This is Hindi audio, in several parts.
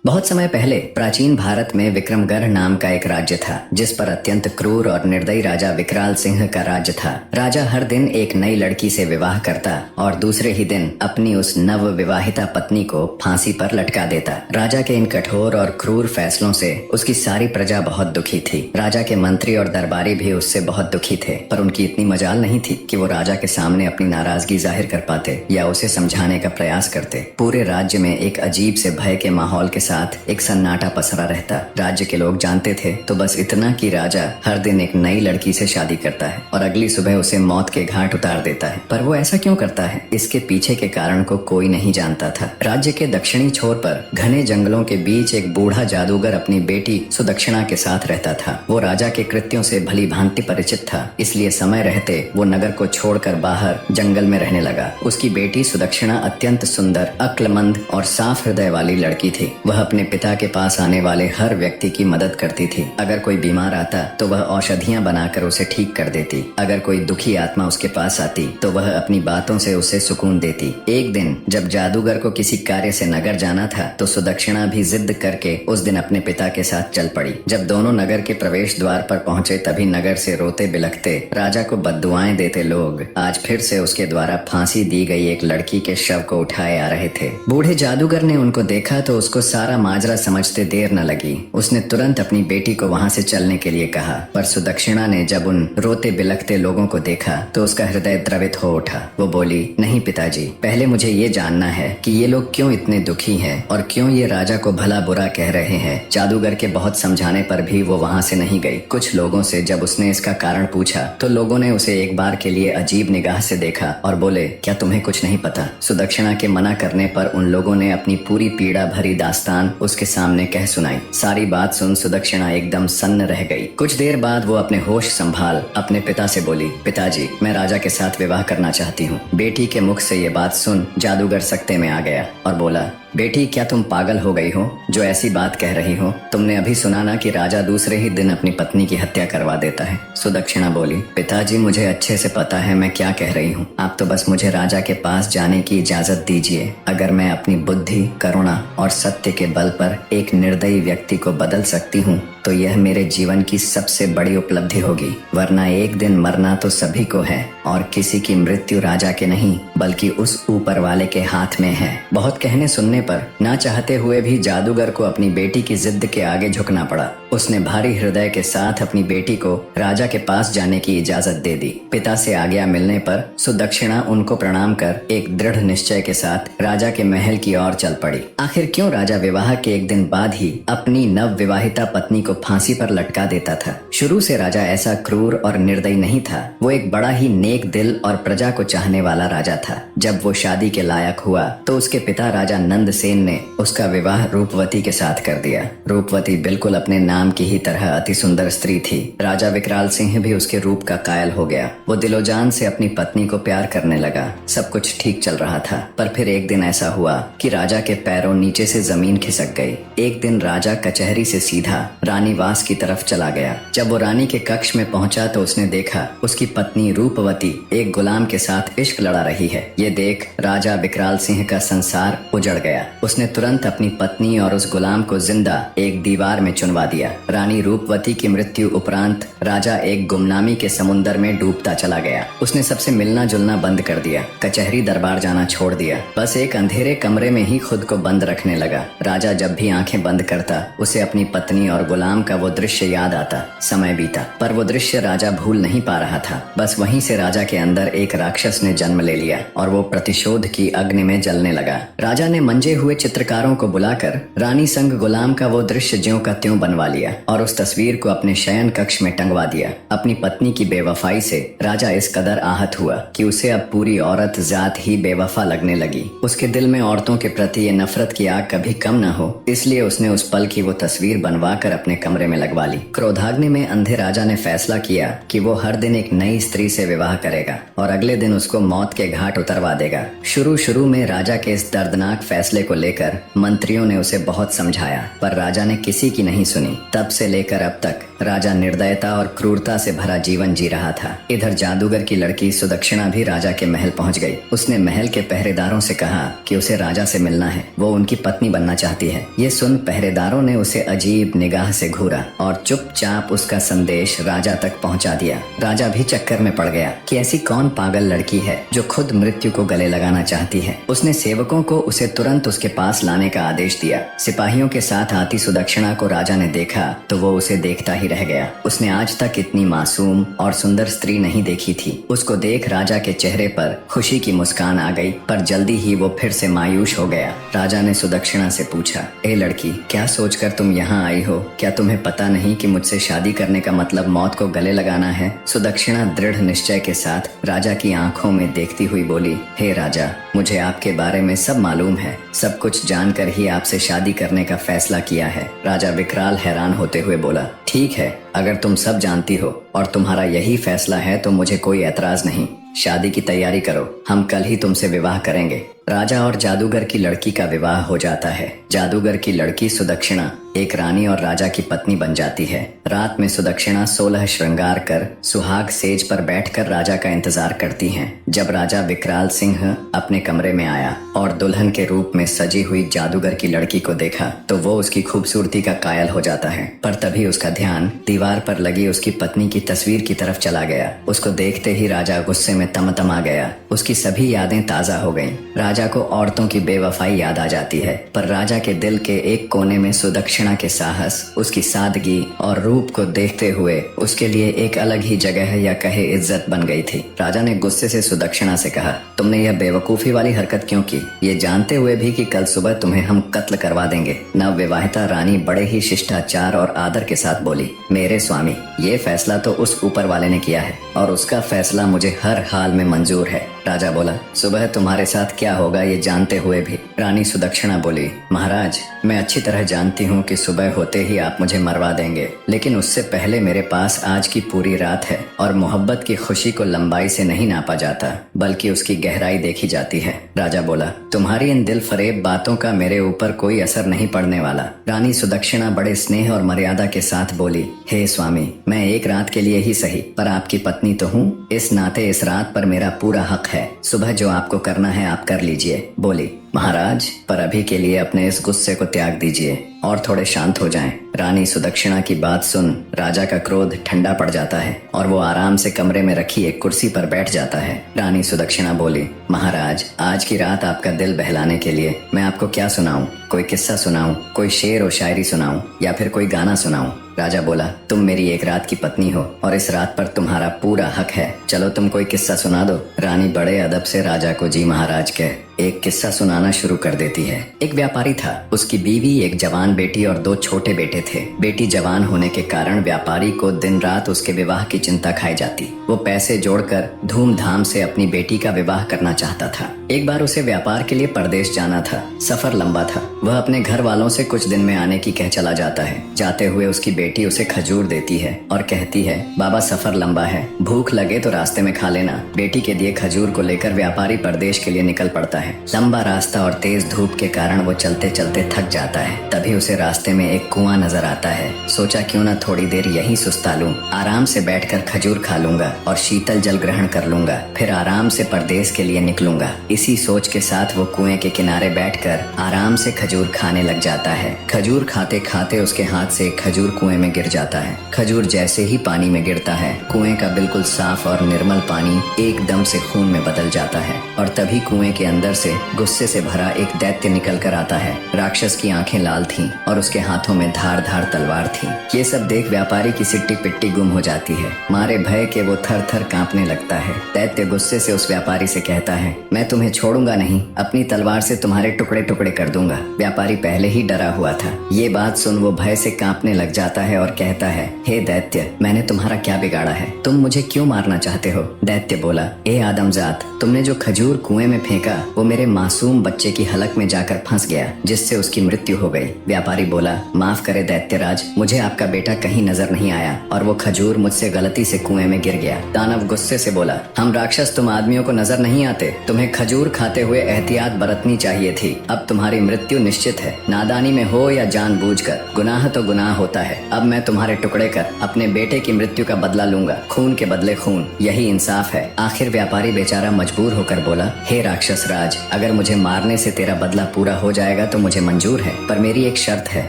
बहुत समय पहले प्राचीन भारत में विक्रमगढ़ नाम का एक राज्य था, जिस पर अत्यंत क्रूर और निर्दयी राजा विकराल सिंह का राज्य था। राजा हर दिन एक नई लड़की से विवाह करता और दूसरे ही दिन अपनी उस नव विवाहिता पत्नी को फांसी पर लटका देता। राजा के इन कठोर और क्रूर फैसलों से उसकी सारी प्रजा बहुत दुखी थी। राजा के मंत्री और दरबारी भी उससे बहुत दुखी थे, पर उनकी इतनी मजाल नहीं थी कि वो राजा के सामने अपनी नाराजगी जाहिर कर पाते या उसे समझाने का प्रयास करते। पूरे राज्य में एक अजीब से भय के माहौल के साथ एक सन्नाटा पसरा रहता। राज्य के लोग जानते थे तो बस इतना कि राजा हर दिन एक नई लड़की से शादी करता है और अगली सुबह उसे मौत के घाट उतार देता है। पर वो ऐसा क्यों करता है, इसके पीछे के कारण को कोई नहीं जानता था। राज्य के दक्षिणी छोर पर घने जंगलों के बीच एक बूढ़ा जादूगर अपनी बेटी सुदक्षिणा के साथ रहता था। वो राजा के कृत्यों से भली भांति परिचित था, इसलिए समय रहते वो नगर को छोड़कर बाहर जंगल में रहने लगा। उसकी बेटी सुदक्षिणा अत्यंत सुंदर, अक्लमंद और साफ हृदय वाली लड़की थी। वह अपने पिता के पास आने वाले हर व्यक्ति की मदद करती थी। अगर कोई बीमार आता तो वह औषधियां बनाकर उसे ठीक कर देती। अगर कोई दुखी आत्मा उसके पास आती तो वह अपनी बातों से उसे सुकून देती। एक दिन जब जादूगर को किसी कार्य से नगर जाना था तो सुदक्षिणा भी जिद करके उस दिन अपने पिता के साथ चल पड़ी। जब दोनों नगर के प्रवेश द्वार पर पहुंचे तभी नगर से रोते बिलखते राजा को बद्दुआएं देते लोग आज फिर से उसके द्वारा फांसी दी गई एक लड़की के शव को उठाए आ रहे थे। बूढ़े जादूगर ने उनको देखा तो उसको सारा माजरा समझते देर न लगी। उसने तुरंत अपनी बेटी को वहां से चलने के लिए कहा, पर सुदक्षिणा ने जब उन रोते बिलखते लोगों को देखा तो उसका हृदय द्रवित हो उठा। वो बोली, नहीं पिताजी, पहले मुझे ये जानना है कि ये लोग क्यों इतने दुखी हैं और क्यों ये राजा को भला बुरा कह रहे हैं। जादूगर के बहुत समझाने पर भी वो वहां से नहीं गई। कुछ लोगों से जब उसने इसका कारण पूछा तो लोगों ने उसे एक बार के लिए अजीब निगाह से देखा और बोले, क्या तुम्हें कुछ नहीं पता। सुदक्षिणा के मना करने पर उन लोगों ने अपनी पूरी पीड़ा भरी दास्तान उसके सामने कह सुनाई। सारी बात सुन सुदक्षिणा एकदम सन्न रह गई। कुछ देर बाद वो अपने होश संभाल अपने पिता से बोली, पिताजी, मैं राजा के साथ विवाह करना चाहती हूँ। बेटी के मुख से ये बात सुन जादूगर सकते में आ गया और बोला, बेटी, क्या तुम पागल हो गई हो जो ऐसी बात कह रही हो। तुमने अभी सुना ना कि राजा दूसरे ही दिन अपनी पत्नी की हत्या करवा देता है। सुदक्षिणा बोली, पिताजी, मुझे अच्छे से पता है मैं क्या कह रही हूँ। आप तो बस मुझे राजा के पास जाने की इजाजत दीजिए। अगर मैं अपनी बुद्धि, करुणा और सत्य के बल पर एक निर्दयी व्यक्ति को बदल सकती हूँ तो यह मेरे जीवन की सबसे बड़ी उपलब्धि होगी। वरना एक दिन मरना तो सभी को है और किसी की मृत्यु राजा के नहीं बल्कि उस ऊपर वाले के हाथ में है। बहुत कहने सुनने पर ना चाहते हुए भी जादूगर को अपनी बेटी की जिद के आगे झुकना पड़ा। उसने भारी हृदय के साथ अपनी बेटी को राजा के पास जाने की इजाजत दे दी। पिता से आज्ञा मिलने पर सुदक्षिणा उनको प्रणाम कर एक दृढ़ निश्चय के साथ राजा के महल की ओर चल पड़ी। आखिर क्यों राजा विवाह के एक दिन बाद ही अपनी नव विवाहिता पत्नी को फांसी पर लटका देता था। शुरू से राजा ऐसा क्रूर और निर्दयी नहीं था। वो एक बड़ा ही नेक दिल और प्रजा को चाहने वाला राजा था। जब वो शादी के लायक हुआ तो उसके पिता राजा नंदसेन ने उसका विवाह रूपवती के साथ कर दिया। रूपवती बिल्कुल अपने नाम की ही तरह अति सुंदर स्त्री थी। राजा विकराल सिंह भी उसके रूप का कायल हो गया। वो दिलोजान से अपनी पत्नी को प्यार करने लगा। सब कुछ ठीक चल रहा था, पर फिर एक दिन ऐसा हुआ कि राजा के पैरों नीचे से जमीन खिसक गई। एक दिन राजा कचहरी से सीधा रानीवास की तरफ चला गया। जब वो रानी के कक्ष में पहुंचा तो उसने देखा उसकी पत्नी रूपवती एक गुलाम के साथ इश्क लड़ा रही है। ये देख राजा विकराल सिंह का संसार उजड़ गया। उसने तुरंत अपनी पत्नी और उस गुलाम को जिंदा एक दीवार में चुनवा दिया। रानी रूपवती की मृत्यु उपरांत राजा एक गुमनामी के समुंदर में डूबता चला गया। उसने सबसे मिलना जुलना बंद कर दिया, कचहरी दरबार जाना छोड़ दिया। बस एक अंधेरे कमरे में ही खुद को बंद रखने लगा। राजा जब भी आंखें बंद करता उसे अपनी पत्नी और गुलाम का वो दृश्य याद आता। समय बीता पर वो दृश्य राजा भूल नहीं पा रहा था। बस वहीं से राजा के अंदर एक राक्षस ने जन्म ले लिया और वो प्रतिशोध की अग्नि में जलने लगा। राजा ने मंजे हुए चित्रकारों को बुलाकर रानी संग गुलाम का वो दृश्य ज्यों का त्यों बनवा लिया और उस तस्वीर को अपने शयन कक्ष में टंगवा दिया। अपनी पत्नी की बेवफाई से राजा इस कदर आहत हुआ कि उसे अब पूरी औरत जात ही बेवफा लगने लगी। उसके दिल में औरतों के प्रति ये नफरत की आग कभी कम न हो, इसलिए उसने उस पल की वो तस्वीर बनवा कर अपने कमरे में लगवा ली। क्रोधाग्नि में अंधे राजा ने फैसला किया कि वो हर दिन एक नई स्त्री से विवाह करेगा और अगले दिन उसको मौत के घाट उतरवा देगा। शुरू में राजा के इस दर्दनाक फैसले फैसले को लेकर मंत्रियों ने उसे बहुत समझाया, पर राजा ने किसी की नहीं सुनी। तब से लेकर अब तक राजा निर्दयता और क्रूरता से भरा जीवन जी रहा था। इधर जादूगर की लड़की सुदक्षिणा भी राजा के महल पहुंच गई। उसने महल के पहरेदारों से कहा कि उसे राजा से मिलना है, वो उनकी पत्नी बनना चाहती है। ये सुन पहरेदारों ने उसे अजीब निगाह से घूरा और चुपचाप उसका संदेश राजा तक पहुंचा दिया। राजा भी चक्कर में पड़ गया कि ऐसी कौन पागल लड़की है जो खुद मृत्यु को गले लगाना चाहती है। उसने सेवकों को उसे तुरंत उसके पास लाने का आदेश दिया। सिपाहियों के साथ आती सुदक्षिणा को राजा ने देखा तो वो उसे देखता ही रह गया। उसने आज तक इतनी मासूम और सुंदर स्त्री नहीं देखी थी। उसको देख राजा के चेहरे पर खुशी की मुस्कान आ गई, पर जल्दी ही वो फिर से मायूस हो गया। राजा ने सुदक्षिणा से पूछा, ए लड़की, क्या सोचकर तुम यहाँ आई हो? क्या तुम्हें पता नहीं कि मुझसे शादी करने का मतलब मौत को गले लगाना है? सुदक्षिणा दृढ़ निश्चय के साथ राजा की आंखों में देखती हुई बोली, हे राजा, मुझे आपके बारे में सब मालूम है। सब कुछ जानकर ही आपसे शादी करने का फैसला किया है। राजा विकराल हैरान होते हुए बोला, ठीक है, अगर तुम सब जानती हो और तुम्हारा यही फैसला है तो मुझे कोई एतराज नहीं। शादी की तैयारी करो, हम कल ही तुमसे विवाह करेंगे। राजा और जादूगर की लड़की का विवाह हो जाता है। जादूगर की लड़की सुदक्षिणा एक रानी और राजा की पत्नी बन जाती है। रात में सुदक्षिणा 16 श्रृंगार कर सुहाग सेज पर बैठकर राजा का इंतजार करती हैं। जब राजा विकराल सिंह अपने कमरे में आया और दुल्हन के रूप में सजी हुई जादूगर की लड़की को देखा तो वो उसकी खूबसूरती का कायल हो जाता है। पर तभी उसका ध्यान दीवार पर लगी उसकी पत्नी की तस्वीर की तरफ चला गया। उसको देखते ही राजा गुस्से में तमतमा गया। उसकी सभी यादें ताजा हो गईं। राजा को औरतों की बेवफाई याद आ जाती है, पर राजा के दिल के एक कोने में सुदक्षिणा के साहस, उसकी सादगी और रूप को देखते हुए उसके लिए एक अलग ही जगह या कहे इज्जत बन गई थी। राजा ने गुस्से से सुदक्षिणा से कहा, तुमने यह बेवकूफी वाली हरकत क्यों की? ये जानते हुए भी कि कल सुबह तुम्हें हम कत्ल करवा देंगे। नवविवाहिता रानी बड़े ही शिष्टाचार और आदर के साथ बोली, मेरे स्वामी, ये फैसला तो उस ऊपर वाले ने किया है और उसका फैसला मुझे हर हाल में मंजूर है। राजा बोला, सुबह तुम्हारे साथ क्या होगा ये जानते हुए भी? रानी सुदक्षिणा बोली, महाराज, मैं अच्छी तरह जानती हूँ कि सुबह होते ही आप मुझे मरवा देंगे, लेकिन उससे पहले मेरे पास आज की पूरी रात है और मोहब्बत की खुशी को लंबाई से नहीं नापा जाता बल्कि उसकी गहराई देखी जाती है। राजा बोला, तुम्हारी इन दिल फरेब बातों का मेरे ऊपर कोई असर नहीं पड़ने वाला। रानी सुदक्षिणा बड़े स्नेह और मर्यादा के साथ बोली, हे स्वामी, मैं एक रात के लिए ही सही पर आपकी पत्नी तो हूँ। इस नाते इस रात पर मेरा पूरा हक है। सुबह जो आपको करना है आप कर लीजिए। बोली, महाराज, पर अभी के लिए अपने इस गुस्से को त्याग दीजिए और थोड़े शांत हो जाएं। रानी सुदक्षिणा की बात सुन राजा का क्रोध ठंडा पड़ जाता है और वो आराम से कमरे में रखी एक कुर्सी पर बैठ जाता है। रानी सुदक्षिणा बोली, महाराज, आज की रात आपका दिल बहलाने के लिए मैं आपको क्या सुनाऊं? कोई किस्सा सुनाऊं, कोई शेर और शायरी सुनाऊं या फिर कोई गाना सुनाऊं? राजा बोला, तुम मेरी एक रात की पत्नी हो और इस रात पर तुम्हारा पूरा हक है। चलो तुम कोई किस्सा सुना दो। रानी बड़े अदब से राजा को जी महाराज कह एक किस्सा सुनाना शुरू कर देती है। एक व्यापारी था, उसकी बीवी, एक जवान बेटी और 2 छोटे बेटे थे। बेटी जवान होने के कारण व्यापारी को दिन रात उसके विवाह की चिंता खाई जाती। वो पैसे जोड़कर धूमधाम से अपनी बेटी का विवाह करना चाहता था। एक बार उसे व्यापार के लिए परदेश जाना था। सफर लंबा था। वह अपने घर वालों से कुछ दिन में आने की कह चला जाता है। जाते हुए उसकी बेटी उसे खजूर देती है और कहती है, बाबा, सफर लंबा है, भूख लगे तो रास्ते में खा लेना। बेटी के दिए खजूर को लेकर व्यापारी परदेश के लिए निकल पड़ता है। लंबा रास्ता और तेज धूप के कारण वो चलते चलते थक जाता है। तभी उसे रास्ते में एक कुआं नजर आता है। सोचा क्यों न थोड़ी देर यहीं सुस्ता लूं, आराम से बैठकर खजूर खा लूंगा और शीतल जल ग्रहण कर लूंगा, फिर आराम से परदेश के लिए निकलूंगा। इसी सोच के साथ वो कुएं के किनारे बैठकर आराम से खजूर खाने लग जाता है। खजूर खाते खाते उसके हाथ से एक खजूर कुएं में गिर जाता है। खजूर जैसे ही पानी में गिरता है, कुएं का बिल्कुल साफ और निर्मल पानी एकदम से खून में बदल जाता है और तभी कुएं के अंदर से गुस्से से भरा एक दैत्य निकल कर आता है। राक्षस की आंखें लाल थीं और उसके हाथों में धार धार तलवार थी। ये सब देख व्यापारी की सिट्टी पिट्टी गुम हो जाती है। मारे भय के वो थर थर कांपने लगता है। दैत्य गुस्से से उस व्यापारी से कहता है, मैं तुम्हें छोड़ूंगा नहीं, अपनी तलवार से तुम्हारे टुकड़े टुकड़े कर दूंगा। व्यापारी पहले ही डरा हुआ था। ये बात सुन वो भय से कांपने लग जाता है और कहता है, हे दैत्य, मैंने तुम्हारा क्या बिगाड़ा है? तुम मुझे क्यों मारना चाहते हो? दैत्य बोला, ए आदमजात, तुमने जो खजूर कुएं में फेंका वो मेरे मासूम बच्चे की हलक में जाकर फंस गया, जिससे उसकी मृत्यु हो गई। व्यापारी बोला, माफ करे दैत्यराज, मुझे आपका बेटा कहीं नजर नहीं आया और वो खजूर मुझसे गलती से कुएं में गिर गया। दानव गुस्से से बोला, हम राक्षस तुम आदमियों को नजर नहीं आते, तुम्हें खजूर खाते हुए एहतियात बरतनी चाहिए थी। अब तुम्हारी मृत्यु निश्चित है, नादानी में हो या जानबूझकर, गुनाह तो गुनाह होता है। अब मैं तुम्हारे टुकड़े कर अपने बेटे की मृत्यु का बदला लूंगा, खून के बदले खून, यही इंसाफ है। आखिर व्यापारी बेचारा मजबूर होकर बोला, हे राक्षस राज, अगर मुझे मारने से तेरा बदला पूरा हो जाएगा तो मुझे मंजूर है, पर मेरी एक शर्त है।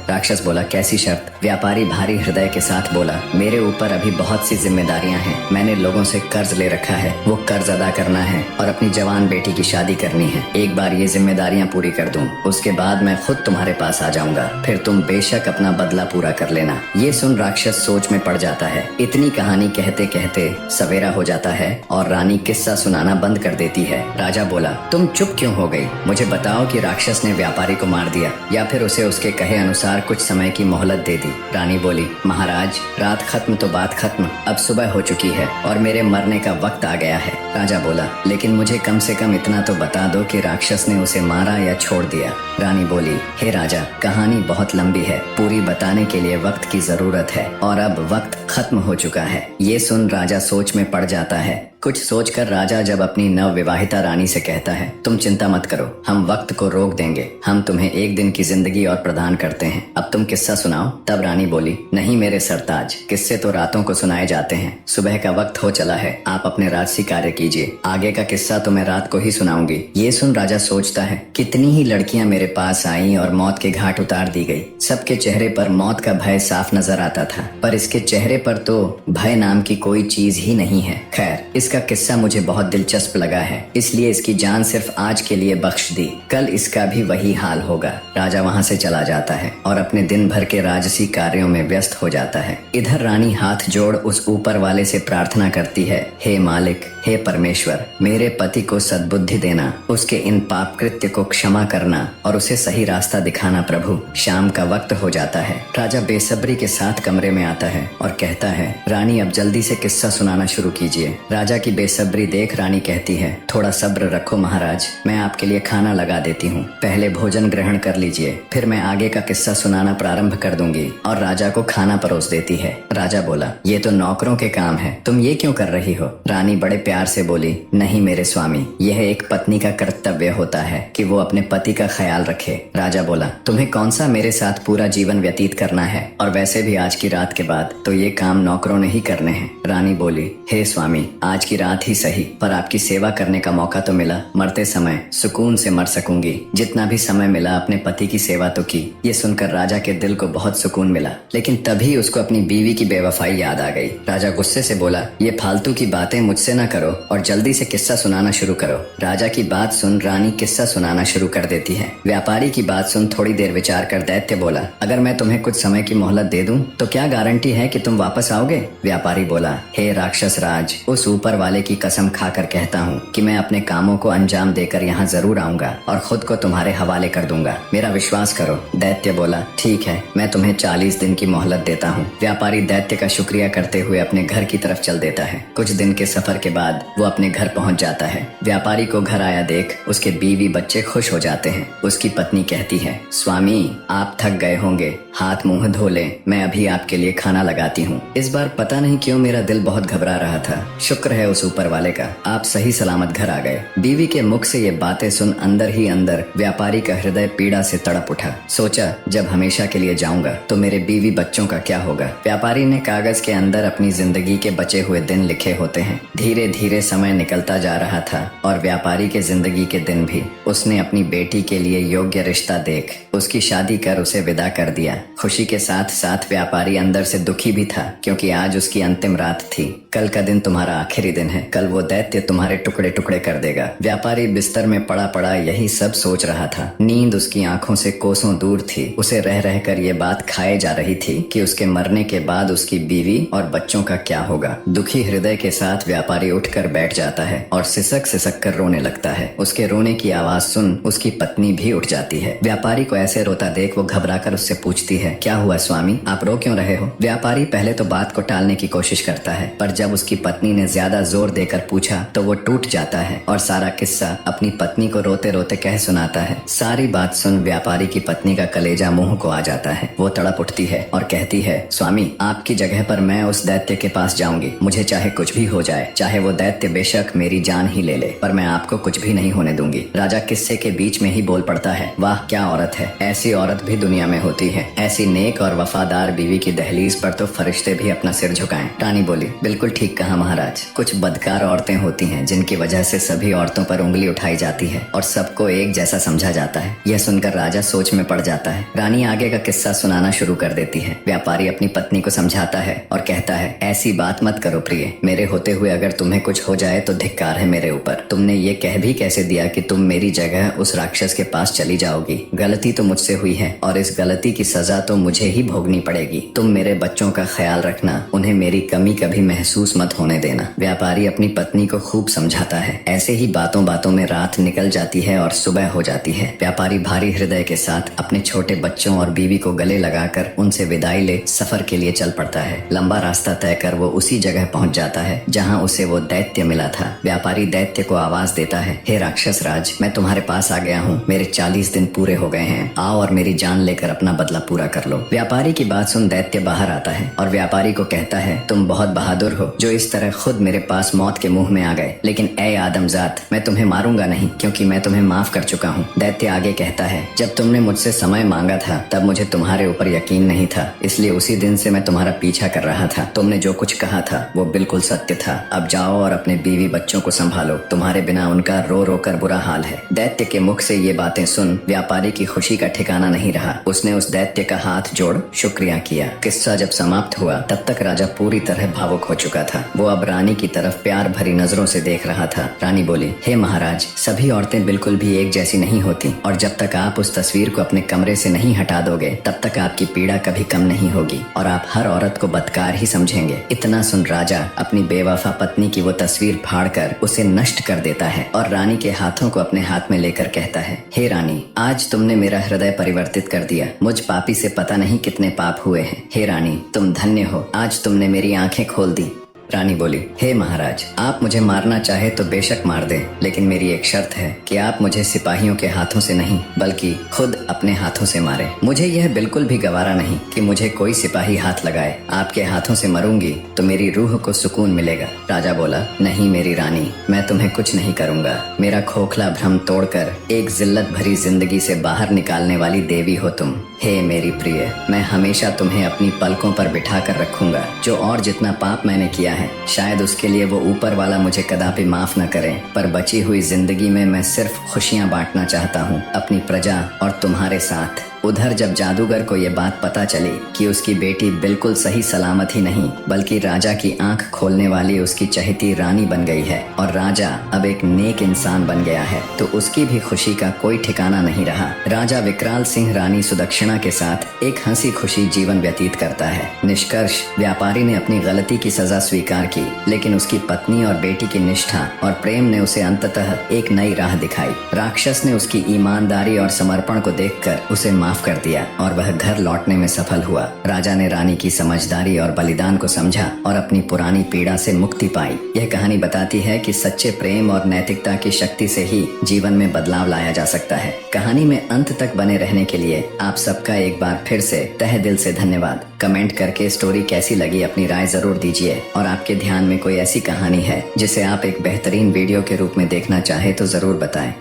राक्षस बोला, कैसी शर्त? व्यापारी भारी हृदय के साथ बोला, मेरे ऊपर अभी बहुत सी जिम्मेदारियां हैं। मैंने लोगों से कर्ज ले रखा है, वो कर्ज अदा करना है और अपनी जवान बेटी की शादी करनी है। एक बार ये जिम्मेदारियां पूरी कर दूं, उसके बाद मैं खुद तुम्हारे पास आ जाऊंगा, फिर तुम बेशक अपना बदला पूरा कर लेना। ये सुन राक्षस सोच में पड़ जाता है। इतनी कहानी कहते कहते सवेरा हो जाता है और रानी किस्सा सुनाना बंद कर देती है। राजा बोला, तुम चुप क्यों हो गई? मुझे बताओ कि राक्षस ने व्यापारी को मार दिया या फिर उसे उसके कहे अनुसार कुछ समय की मोहलत दे दी। रानी बोली, महाराज, रात खत्म तो बात खत्म, अब सुबह हो चुकी है और मेरे मरने का वक्त आ गया है। राजा बोला, लेकिन मुझे कम से कम इतना तो बता दो कि राक्षस ने उसे मारा या छोड़ दिया। रानी बोली, हे राजा, कहानी बहुत लंबी है, पूरी बताने के लिए वक्त की जरूरत है और अब वक्त खत्म हो चुका है। ये सुन राजा सोच में पड़ जाता है। कुछ सोचकर राजा जब अपनी नव विवाहिता रानी से कहता है, तुम चिंता मत करो, हम वक्त को रोक देंगे, हम तुम्हें एक दिन की जिंदगी और प्रदान करते हैं, अब तुम किस्सा सुनाओ। तब रानी बोली, नहीं मेरे सरताज, किस्से तो रातों को सुनाए जाते हैं, सुबह का वक्त हो चला है, आप अपने राजसी कार्य कीजिए, आगे का किस्सा तो मैं रात को ही सुनाऊंगी। ये सुन राजा सोचता है, कितनी ही लड़कियां मेरे पास आईं और मौत के घाट उतार दी गई, सबके चेहरे पर मौत का भय साफ नजर आता था, पर इसके चेहरे पर तो भय नाम की कोई चीज ही नहीं है। खैर, इसका किस्सा मुझे बहुत दिलचस्प लगा है, इसलिए इसकी जान सिर्फ आज के लिए बख्श दी, कल इसका भी वही हाल होगा। राजा वहाँ से चला जाता है और अपने दिन भर के राजसी कार्यों में व्यस्त हो जाता है। इधर रानी हाथ जोड़ उस ऊपर वाले से प्रार्थना करती है, हे मालिक, हे परमेश्वर, मेरे पति को सद्बुद्धि देना, उसके इन पाप कृत्य को क्षमा करना और उसे सही रास्ता दिखाना प्रभु। शाम का वक्त हो जाता है। राजा बेसब्री के साथ कमरे में आता है और कहता है, रानी अब जल्दी से किस्सा सुनाना शुरू कीजिए। राजा की बेसब्री देख रानी कहती है, थोड़ा सब्र रखो महाराज, मैं आपके लिए खाना लगा देती हूँ, पहले भोजन ग्रहण कर लीजिए, फिर मैं आगे का किस्सा सुनाना प्रारंभ कर दूंगी। और राजा को खाना परोस देती है। राजा बोला, ये तो नौकरों के काम है, तुम ये क्यों कर रही हो? रानी बड़े प्यार से बोली, नहीं मेरे स्वामी, यह एक पत्नी का कर्तव्य होता है कि वो अपने पति का ख्याल रखे। राजा बोला, तुम्हें कौन सा मेरे साथ पूरा जीवन व्यतीत करना है, और वैसे भी आज की रात के बाद तो ये काम नौकरों ने ही करने हैं। रानी बोली, हे स्वामी, आज की रात ही सही, पर आपकी सेवा करने का मौका तो मिला, मरते समय सुकून से मर सकूंगी, जितना भी समय मिला अपने पति की सेवा तो की। ये सुनकर राजा के दिल को बहुत सुकून मिला, लेकिन तभी उसको अपनी बीवी की बेवफाई याद आ गई। राजा गुस्से से बोला, ये फालतू की बातें मुझसे न करो और जल्दी से किस्सा सुनाना शुरू करो। राजा की बात सुन रानी किस्सा सुनाना शुरू कर देती है। व्यापारी की बात सुन थोड़ी देर विचार कर दैत्य बोला, अगर मैं तुम्हें कुछ समय की मोहलत दे दूं तो क्या गारंटी है कि तुम वापस आओगे? व्यापारी बोला, हे राक्षस राज, उस ऊपर वाले की कसम खाकर कहता हूँ कि मैं अपने कामों को अंजाम देकर यहाँ जरूर आऊंगा और खुद को तुम्हारे हवाले कर दूंगा, मेरा विश्वास करो। दैत्य बोला, ठीक है, मैं तुम्हें 40 दिन की मोहलत देता हूँ। व्यापारी दैत्य का शुक्रिया करते हुए अपने घर की तरफ चल देता है। कुछ दिन के सफर के बाद वो अपने घर पहुँच जाता है। व्यापारी को घर आया देख उसके बीवी बच्चे खुश हो जाते हैं। उसकी पत्नी कहती है, स्वामी, आप थक गए होंगे, हाथ मुंह धो ले, मैं अभी आपके लिए खाना लगाती हूँ। इस बार पता नहीं क्यों मेरा दिल बहुत घबरा रहा था, शुक्र है उस ऊपर वाले का, आप सही सलामत घर आ गए। बीवी के मुख से ये बातें सुन अंदर ही अंदर व्यापारी का हृदय पीड़ा से तड़प उठा। सोचा, जब हमेशा के लिए जाऊंगा तो मेरे बीवी बच्चों का क्या होगा। व्यापारी ने कागज के अंदर अपनी जिंदगी के बचे हुए दिन लिखे होते हैं। धीरे धीरे समय निकलता जा रहा था और व्यापारी के जिंदगी के दिन भी। उसने अपनी बेटी के लिए योग्य रिश्ता देख उसकी शादी कर उसे विदा कर दिया। खुशी के साथ साथ व्यापारी अंदर से दुखी भी था, क्योंकि आज उसकी अंतिम रात थी। कल का दिन तुम्हारा आखिरी दिन है, कल वो दैत्य तुम्हारे टुकड़े टुकड़े कर देगा। व्यापारी बिस्तर में पड़ा पड़ा यही सब सोच रहा था। नींद उसकी आंखों से कोसों दूर थी। उसे रह रहकर ये बात खाए जा रही थी कि उसके मरने के बाद उसकी बीवी और बच्चों का क्या होगा। दुखी हृदय के साथ व्यापारी उठकर बैठ जाता है और सिसक सिसक कर रोने लगता है। उसके रोने की आवाज सुन उसकी पत्नी भी उठ जाती है। व्यापारी को ऐसे रोता देख वो घबराकर उससे पूछती है, क्या हुआ स्वामी, आप रो क्यों रहे हो? व्यापारी पहले तो बात को टालने की कोशिश करता है, पर जब उसकी पत्नी ने ज्यादा जोर देकर पूछा तो वो टूट जाता है और सारा किस्सा अपनी पत्नी को रोते रोते कह सुनाता है। सारी बात सुन व्यापारी की पत्नी का कलेजा मुंह को आ जाता है। वो तड़प उठती है और कहती है, स्वामी आपकी जगह पर मैं उस दैत्य के पास जाऊंगी। मुझे चाहे कुछ भी हो जाए, चाहे वो दैत्य बेशक मेरी जान ही ले ले, पर मैं आपको कुछ भी नहीं होने दूंगी। राजा किस्से के बीच में ही बोल पड़ता है, वाह क्या औरत है, ऐसी औरत भी दुनिया में होती है। ऐसी नेक और वफादार बीवी की दहलीज पर तो फरिश्ते भी अपना सिर झुकाएं। रानी बोली, बिल्कुल ठीक कहा महाराज, कुछ बदकार औरतें होती हैं जिनकी वजह से सभी औरतों पर उंगली उठाई जाती है और सबको एक जैसा समझा जाता है। यह सुनकर राजा सोच में पड़ जाता है। रानी आगे का किस्सा सुनाना शुरू कर देती है। व्यापारी अपनी पत्नी को समझाता है और कहता है, ऐसी बात मत करो प्रिय, मेरे होते हुए अगर तुम्हें कुछ हो जाए तो धिक्कार है मेरे ऊपर। तुमने ये कह भी कैसे दिया कि तुम मेरी जगह उस राक्षस के पास चली जाओगी? गलती तो मुझसे हुई है और इस गलती की सजा तो मुझे ही भोगनी पड़ेगी। तुम मेरे बच्चों का ख्याल रखना, उन्हें मेरी कमी कभी महसूस मत होने देना। व्यापारी अपनी पत्नी को खूब समझाता है। ऐसे ही बातों बातों में रात निकल जाती है और सुबह हो जाती है। व्यापारी भारी हृदय के साथ अपने छोटे बच्चों और बीवी को गले लगाकर उनसे विदाई ले सफर के लिए चल पड़ता है। लंबा रास्ता तय कर वो उसी जगह पहुंच जाता है जहां उसे वो दैत्य मिला था। व्यापारी दैत्य को आवाज देता है, हे राक्षस राज, मैं तुम्हारे पास आ गया हूँ। मेरे 40 दिन पूरे हो गए हैं, आओ और मेरी जान लेकर अपना बदला पूरा कर लो। व्यापारी की बात सुन दैत्य बाहर आता है और व्यापारी को कहता है, तुम बहुत बहादुर हो जो इस तरह खुद मेरे पास मौत के मुंह में आ गए, लेकिन ए आदमजात, मैं तुम्हें मारूंगा नहीं क्योंकि मैं तुम्हें माफ कर चुका हूँ। दैत्य आगे कहता है, जब तुमने मुझसे समय मांगा था तब मुझे तुम्हारे ऊपर यकीन नहीं था, इसलिए उसी दिन से मैं तुम्हारा पीछा कर रहा था। तुमने जो कुछ कहा था वो बिल्कुल सत्य था। अब जाओ और अपने बीवी बच्चों को संभालो, तुम्हारे बिना उनका रो रो कर बुरा हाल है। दैत्य के मुख से ये बातें सुन व्यापारी की खुशी का ठिकाना नहीं रहा। उसने उस दैत्य का हाथ जोड़ शुक्रिया किया। किस्सा जब समाप्त हुआ तब तक राजा पूरी तरह भावुक हो चुका था। वो अब रानी की तरफ प्यार भरी नजरों से देख रहा था। रानी बोली, हे महाराज, सभी औरतें बिल्कुल भी एक जैसी नहीं होती और जब तक आप उस तस्वीर को अपने कमरे से नहीं हटा दोगे तब तक आपकी पीड़ा कभी कम नहीं होगी और आप हर औरत को बदकार ही समझेंगे। इतना सुन राजा अपनी बेवफा पत्नी की वो तस्वीर फाड़कर उसे नष्ट कर देता है और रानी के हाथों को अपने हाथ में लेकर कहता है, हे रानी, आज तुमने मेरा हृदय परिवर्तित कर दिया। मुझ पापी से पता नहीं कितने पाप हुए हैं। हे रानी, तुम धन्य हो, आज तुमने मेरी आंखें खोल दी। रानी बोली, हे महाराज, आप मुझे मारना चाहे तो बेशक मार दें, लेकिन मेरी एक शर्त है कि आप मुझे सिपाहियों के हाथों से नहीं बल्कि खुद अपने हाथों से मारें। मुझे यह बिल्कुल भी गवारा नहीं कि मुझे कोई सिपाही हाथ लगाए। आपके हाथों से मरूंगी तो मेरी रूह को सुकून मिलेगा। राजा बोला, नहीं मेरी रानी, मैं तुम्हें कुछ नहीं करूंगा। मेरा खोखला भ्रम तोड़कर एक जिल्लत भरी जिंदगी से बाहर निकालने वाली देवी हो तुम। हे मेरी प्रिय, मैं हमेशा तुम्हें अपनी पलकों पर बिठा कर रखूंगा। जो और जितना पाप मैंने किया है, शायद उसके लिए वो ऊपर वाला मुझे कदापि माफ न करे, पर बची हुई जिंदगी में मैं सिर्फ खुशियां बांटना चाहता हूँ अपनी प्रजा और तुम्हारे साथ। उधर जब जादूगर को ये बात पता चली कि उसकी बेटी बिल्कुल सही सलामत ही नहीं बल्कि राजा की आंख खोलने वाली उसकी चहेती रानी बन गई है और राजा अब एक नेक इंसान बन गया है, तो उसकी भी खुशी का कोई ठिकाना नहीं रहा। राजा विकराल सिंह रानी सुदक्षिणा के साथ एक हंसी खुशी जीवन व्यतीत करता है। निष्कर्ष, व्यापारी ने अपनी गलती की सजा स्वीकार की, लेकिन उसकी पत्नी और बेटी की निष्ठा और प्रेम ने उसे अंततः एक नई राह दिखाई। राक्षस ने उसकी ईमानदारी और समर्पण को देखकर उसे माफ कर दिया और वह घर लौटने में सफल हुआ। राजा ने रानी की समझदारी और बलिदान को समझा और अपनी पुरानी पीड़ा से मुक्ति पाई। यह कहानी बताती है कि सच्चे प्रेम और नैतिकता की शक्ति से ही जीवन में बदलाव लाया जा सकता है। कहानी में अंत तक बने रहने के लिए आप सबका एक बार फिर से तहे दिल से धन्यवाद। कमेंट करके स्टोरी कैसी लगी अपनी राय जरूर दीजिए और आपके ध्यान में कोई ऐसी कहानी है जिसे आप एक बेहतरीन वीडियो के रूप में देखना चाहे तो जरूर बताएं।